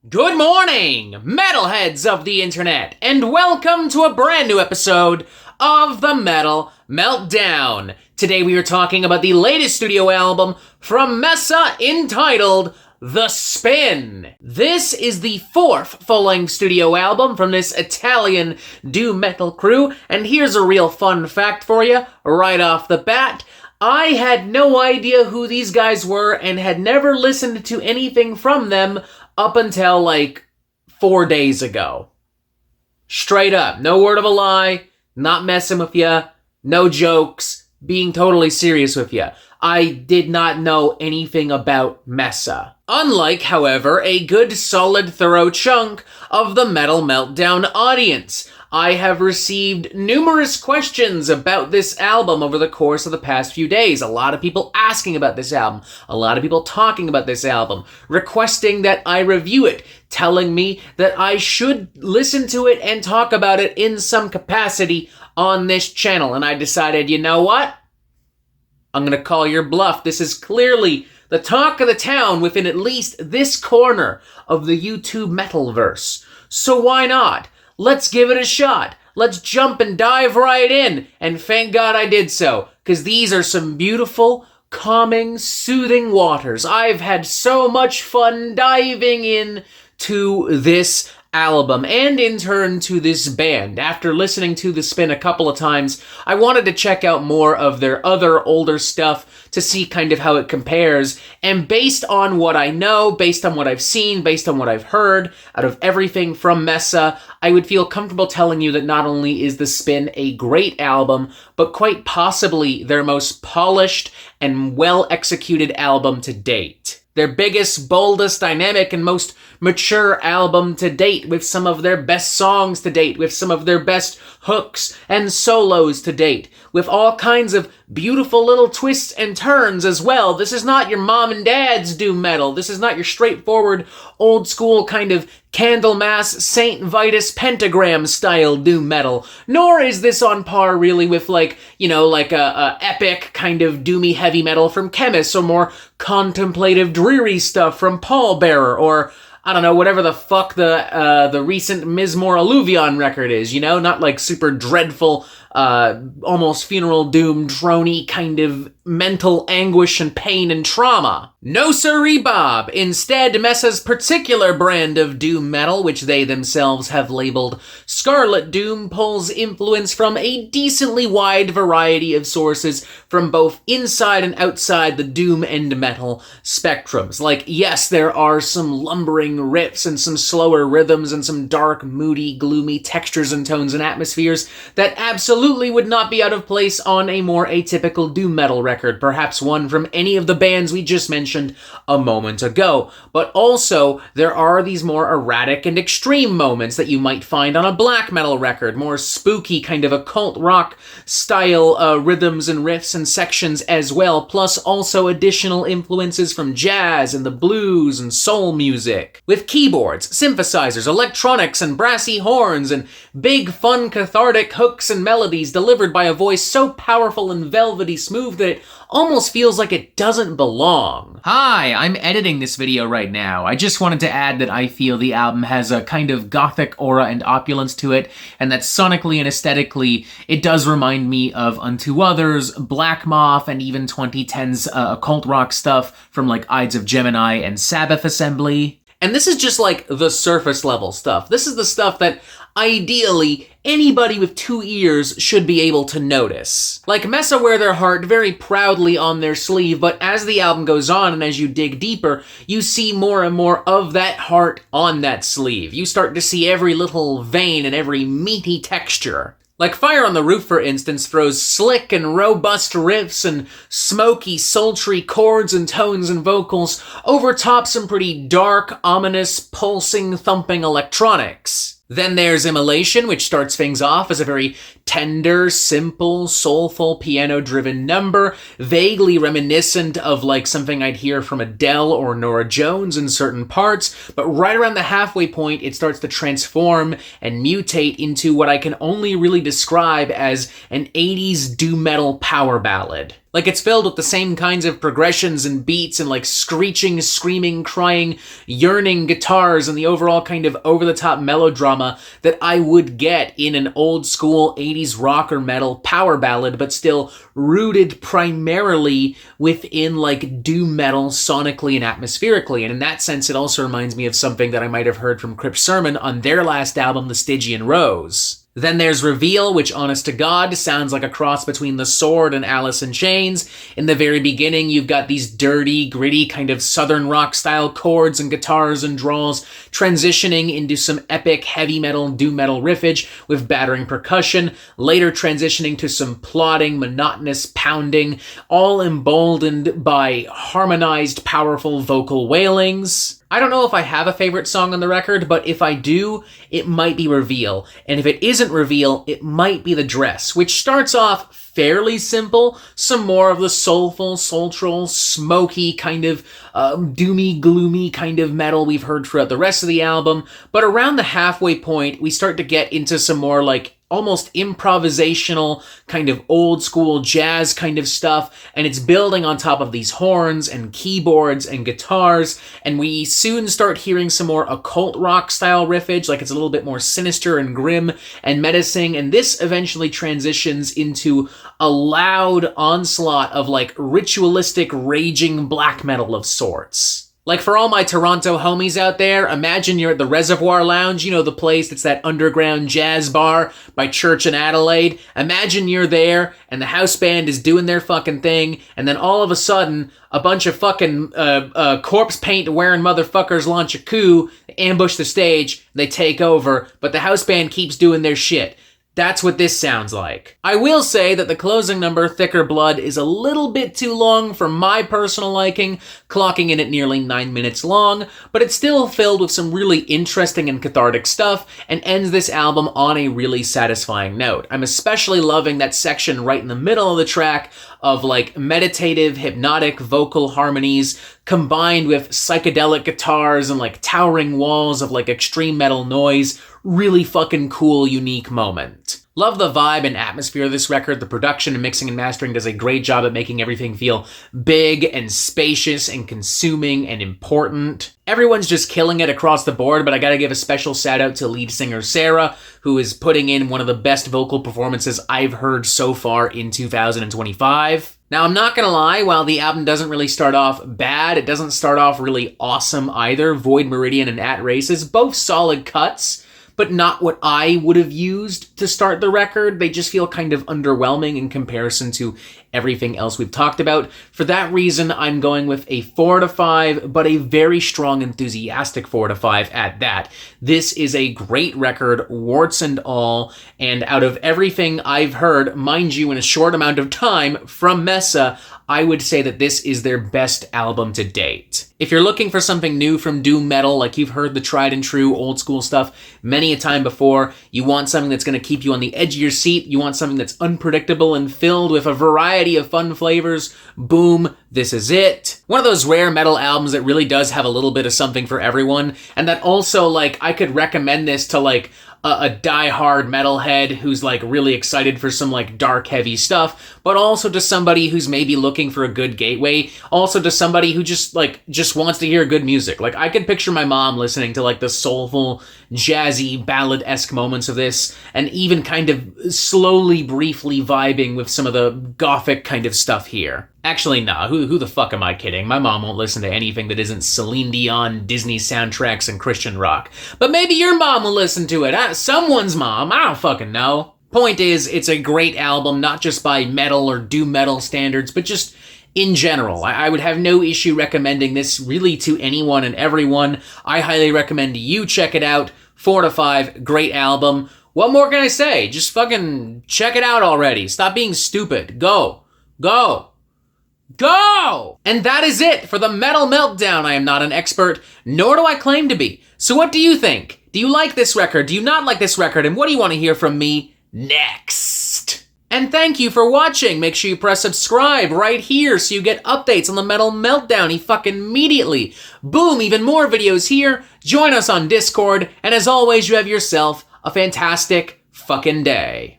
Good morning, metalheads of the internet, and welcome to a brand new episode of the Metal Meltdown. Today we are talking about the latest studio album from Messa entitled The Spin. This is the fourth full-length studio album from this Italian doom metal crew, and here's a real fun fact for you right off the bat. I had no idea who these guys were and had never listened to anything from them up until, 4 days ago. Straight up. No word of a lie. Not messing with ya. No jokes. Being totally serious with ya. I did not know anything about Messa. Unlike, however, a good solid thorough chunk of the Metal Meltdown audience. I have received numerous questions about this album over the course of the past few days. A lot of people asking about this album. A lot of people talking about this album. Requesting that I review it. Telling me that I should listen to it and talk about it in some capacity on this channel. And I decided, you know what? I'm gonna call your bluff. This is clearly the talk of the town within at least this corner of the YouTube metalverse. So why not? Let's give it a shot. Let's jump and dive right in. And thank God I did so, because these are some beautiful, calming, soothing waters. I've had so much fun diving in to this album, and in turn to this band. After listening to The Spin a couple of times, I wanted to check out more of their other older stuff to see kind of how it compares, and based on what I know, based on what I've seen, based on what I've heard, out of everything from Messa, I would feel comfortable telling you that not only is The Spin a great album, but quite possibly their most polished and well-executed album to date. Their biggest, boldest, dynamic, and most mature album to date, with some of their best songs to date, with some of their best hooks and solos to date, with all kinds of beautiful little twists and turns as well. This is not your mom and dad's doom metal. This is not your straightforward, old school kind of Candlemas, Saint Vitus pentagram style doom metal. Nor is this on par really with a epic kind of doomy heavy metal from Chemist, or more contemplative dreary stuff from Pallbearer, or I don't know, whatever the fuck the recent Mizmor Alluvion record is, not like super dreadful, almost funeral doom, droney kind of mental anguish and pain and trauma. No sirree, Bob. Instead, Messa's particular brand of doom metal, which they themselves have labeled Scarlet Doom, pulls influence from a decently wide variety of sources from both inside and outside the doom and metal spectrums. Yes, there are some lumbering riffs and some slower rhythms and some dark, moody, gloomy textures and tones and atmospheres that absolutely would not be out of place on a more atypical doom metal record, perhaps one from any of the bands we just mentioned a moment ago. But also, there are these more erratic and extreme moments that you might find on a black metal record, more spooky kind of occult rock style rhythms and riffs and sections as well, plus also additional influences from jazz and the blues and soul music, with keyboards, synthesizers, electronics, and brassy horns, and big, fun, cathartic hooks and melodies delivered by a voice so powerful and velvety smooth that it almost feels like it doesn't belong. Hi, I'm editing this video right now. I just wanted to add that I feel the album has a kind of gothic aura and opulence to it, and that sonically and aesthetically, it does remind me of Unto Others, Black Moth, and even 2010's occult rock stuff from Ides of Gemini and Sabbath Assembly. And this is just the surface level stuff. This is the stuff that ideally anybody with 2 ears should be able to notice. Messa wear their heart very proudly on their sleeve, but as the album goes on and as you dig deeper, you see more and more of that heart on that sleeve. You start to see every little vein and every meaty texture. Fire on the Roof, for instance, throws slick and robust riffs and smoky, sultry chords and tones and vocals over top some pretty dark, ominous, pulsing, thumping electronics. Then there's Immulation, which starts things off as a very tender, simple, soulful, piano-driven number, vaguely reminiscent of something I'd hear from Adele or Norah Jones in certain parts, but right around the halfway point, it starts to transform and mutate into what I can only really describe as an 80s doom metal power ballad. Like, it's filled with the same kinds of progressions and beats and, like, screeching, screaming, crying, yearning guitars and the overall kind of over-the-top melodrama that I would get in an old-school 80s rock or metal power ballad, but still rooted primarily within, like, doom metal sonically and atmospherically. And in that sense, it also reminds me of something that I might have heard from Crypt Sermon on their last album, The Stygian Rose. Then there's Reveal, which, honest to God, sounds like a cross between The Sword and Alice in Chains. In the very beginning, you've got these dirty, gritty, kind of southern rock-style chords and guitars and draws, transitioning into some epic heavy metal, doom metal riffage with battering percussion, later transitioning to some plodding, monotonous pounding, all emboldened by harmonized, powerful vocal wailings. I don't know if I have a favorite song on the record, but if I do, it might be Reveal. And if it isn't Reveal, it might be The Dress, which starts off fairly simple, some more of the soulful, sultral, smoky, kind of doomy, gloomy kind of metal we've heard throughout the rest of the album. But around the halfway point, we start to get into some more like almost improvisational, kind of old school jazz kind of stuff, and it's building on top of these horns and keyboards and guitars, and we soon start hearing some more occult rock style riffage, like it's a little bit more sinister and grim and menacing, and this eventually transitions into a loud onslaught of like ritualistic, raging black metal of sorts. Like, for all my Toronto homies out there, imagine you're at the Reservoir Lounge, you know, the place that's that underground jazz bar by Church and Adelaide. Imagine you're there, and the house band is doing their fucking thing, and then all of a sudden, a bunch of fucking corpse paint-wearing motherfuckers launch a coup, ambush the stage, they take over, but the house band keeps doing their shit. That's what this sounds like. I will say that the closing number, Thicker Blood, is a little bit too long for my personal liking, clocking in at nearly 9 minutes long, but it's still filled with some really interesting and cathartic stuff, and ends this album on a really satisfying note. I'm especially loving that section right in the middle of the track of like meditative, hypnotic vocal harmonies combined with psychedelic guitars and like towering walls of like extreme metal noise. Really fucking cool, unique moment. Love the vibe and atmosphere of this record. The production and mixing and mastering does a great job at making everything feel big and spacious and consuming and important. Everyone's just killing it across the board, but I gotta give a special shout out to lead singer Sarah, who is putting in one of the best vocal performances I've heard so far in 2025. Now, I'm not gonna lie, while the album doesn't really start off bad, it doesn't start off really awesome either. Void Meridian and At Races, both solid cuts, but not what I would have used to start the record. They just feel kind of underwhelming in comparison to everything else we've talked about. For that reason, I'm going with a 4 to 5, but a very strong, enthusiastic 4 to 5 at that. This is a great record, warts and all, and out of everything I've heard, mind you, in a short amount of time, from Messa, I would say that this is their best album to date. If you're looking for something new from doom metal, like you've heard the tried and true old school stuff many a time before, you want something that's going to keep you on the edge of your seat, you want something that's unpredictable and filled with a variety of fun flavors, boom, this is it. One of those rare metal albums that really does have a little bit of something for everyone, and that also, like, I could recommend this to, like, a die-hard metalhead who's like really excited for some like dark heavy stuff, but also to somebody who's maybe looking for a good gateway, also to somebody who just wants to hear good music. Like, I could picture my mom listening to like the soulful, jazzy, ballad-esque moments of this, and even kind of slowly, briefly vibing with some of the gothic kind of stuff here. Actually, nah, who the fuck am I kidding? My mom won't listen to anything that isn't Celine Dion, Disney soundtracks, and Christian rock. But maybe your mom will listen to it. Someone's mom, I don't fucking know. Point is, it's a great album, not just by metal or doom metal standards, but just in general. I would have no issue recommending this really to anyone and everyone. I highly recommend you check it out. 4 to 5, great album. What more can I say? Just fucking check it out already. Stop being stupid. Go. Go. Go! And that is it for the Metal Meltdown. I am not an expert, nor do I claim to be. So what do you think? Do you like this record? Do you not like this record? And what do you want to hear from me next? And thank you for watching. Make sure you press subscribe right here so you get updates on the Metal Meltdown fucking immediately. Boom, even more videos here. Join us on Discord. And as always, you have yourself a fantastic fucking day.